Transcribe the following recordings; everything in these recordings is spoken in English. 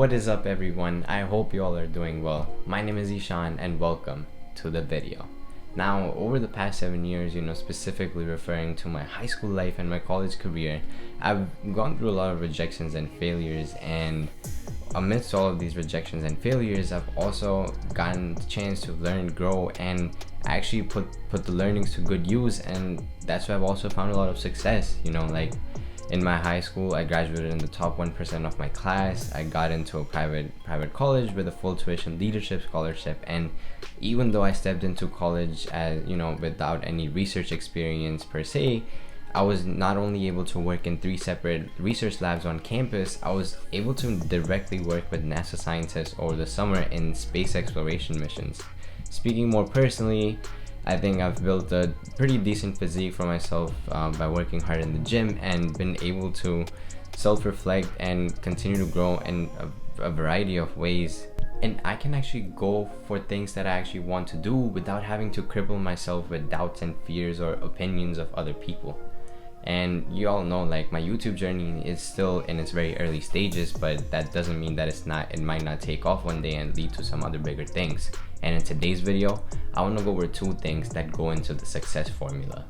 What is up everyone? I hope you all are doing well. My name is Ishaan and welcome to the video. Now, over the past 7 years, specifically referring to my high school life and my college career, I've gone through a lot of rejections and failures, and amidst all of these rejections and failures, I've also gotten the chance to learn, grow, and actually put the learnings to good use, and that's why I've also found a lot of success. Like in my high school, I graduated in the top 1% of my class. I got into a private college with a full tuition leadership scholarship, and even though I stepped into college as without any research experience per se, I was not only able to work in 3 separate research labs on campus, I was able to directly work with NASA scientists over the summer in space exploration missions. Speaking more personally, I think I've built a pretty decent physique for myself by working hard in the gym, and been able to self-reflect and continue to grow in a variety of ways. And I can actually go for things that I actually want to do without having to cripple myself with doubts and fears or opinions of other people. And you all know, like, my YouTube journey is still in its very early stages, but that doesn't mean that it might not take off one day and lead to some other bigger things. And in today's video, I want to go over 2 things that go into the success formula.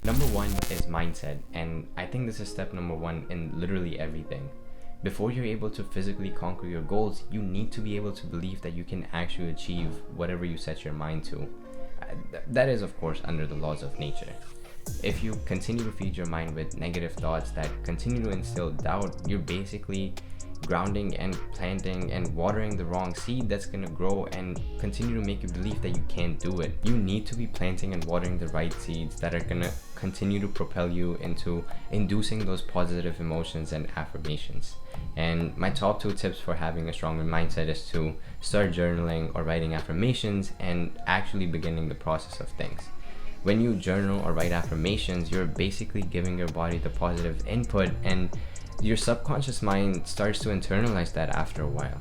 Number 1 is mindset, and I think this is step number 1 in literally everything. Before you're able to physically conquer your goals, you need to be able to believe that you can actually achieve whatever you set your mind to. That is, of course, under the laws of nature. If you continue to feed your mind with negative thoughts that continue to instill doubt, you're basically grounding and planting and watering the wrong seed that's going to grow and continue to make you believe that you can't do it. You need to be planting and watering the right seeds that are going to continue to propel you into inducing those positive emotions and affirmations. And my top 2 tips for having a stronger mindset is to start journaling or writing affirmations and actually beginning the process of things. When you journal or write affirmations, you're basically giving your body the positive input, and your subconscious mind starts to internalize that after a while.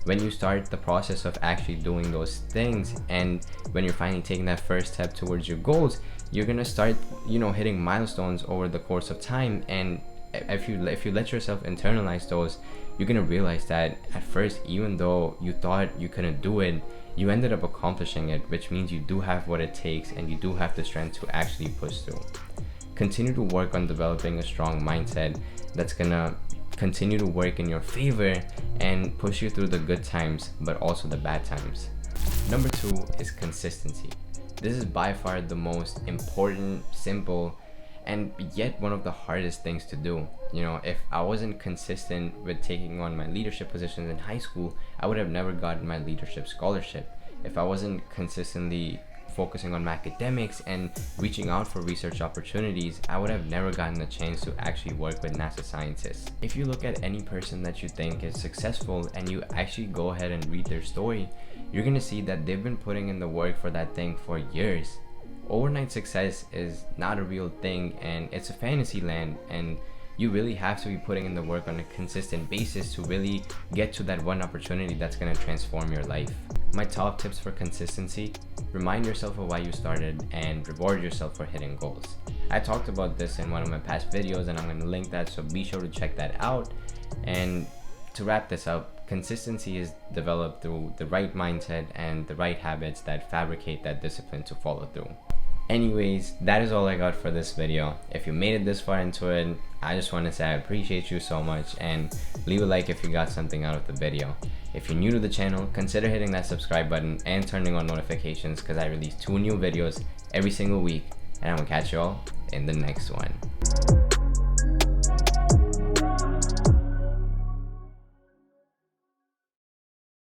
When you start the process of actually doing those things, and when you're finally taking that first step towards your goals, you're gonna start hitting milestones over the course of time. And if you let yourself internalize those, you're gonna realize that at first, even though you thought you couldn't do it, you ended up accomplishing it, which means you do have what it takes and you do have the strength to actually push through. Continue to work on developing a strong mindset that's gonna continue to work in your favor and push you through the good times, but also the bad times. Number 2 is consistency. This is by far the most important, simple, and yet one of the hardest things to do. If I wasn't consistent with taking on my leadership positions in high school, I would have never gotten my leadership scholarship. If I wasn't consistently focusing on my academics and reaching out for research opportunities, I would have never gotten the chance to actually work with NASA scientists. If you look at any person that you think is successful and you actually go ahead and read their story, you're gonna see that they've been putting in the work for that thing for years. Overnight success is not a real thing, and it's a fantasy land, and you really have to be putting in the work on a consistent basis to really get to that one opportunity that's going to transform your life. My top tips for consistency: remind yourself of why you started and reward yourself for hitting goals. I talked about this in one of my past videos, and I'm going to link that, so be sure to check that out. And to wrap this up, consistency is developed through the right mindset and the right habits that fabricate that discipline to follow through. Anyways, that is all I got for this video. If you made it this far into it, I just want to say I appreciate you so much, and leave a like if you got something out of the video. If you're new to the channel, consider hitting that subscribe button and turning on notifications, because I release 2 new videos every single week, and I will catch you all in the next one.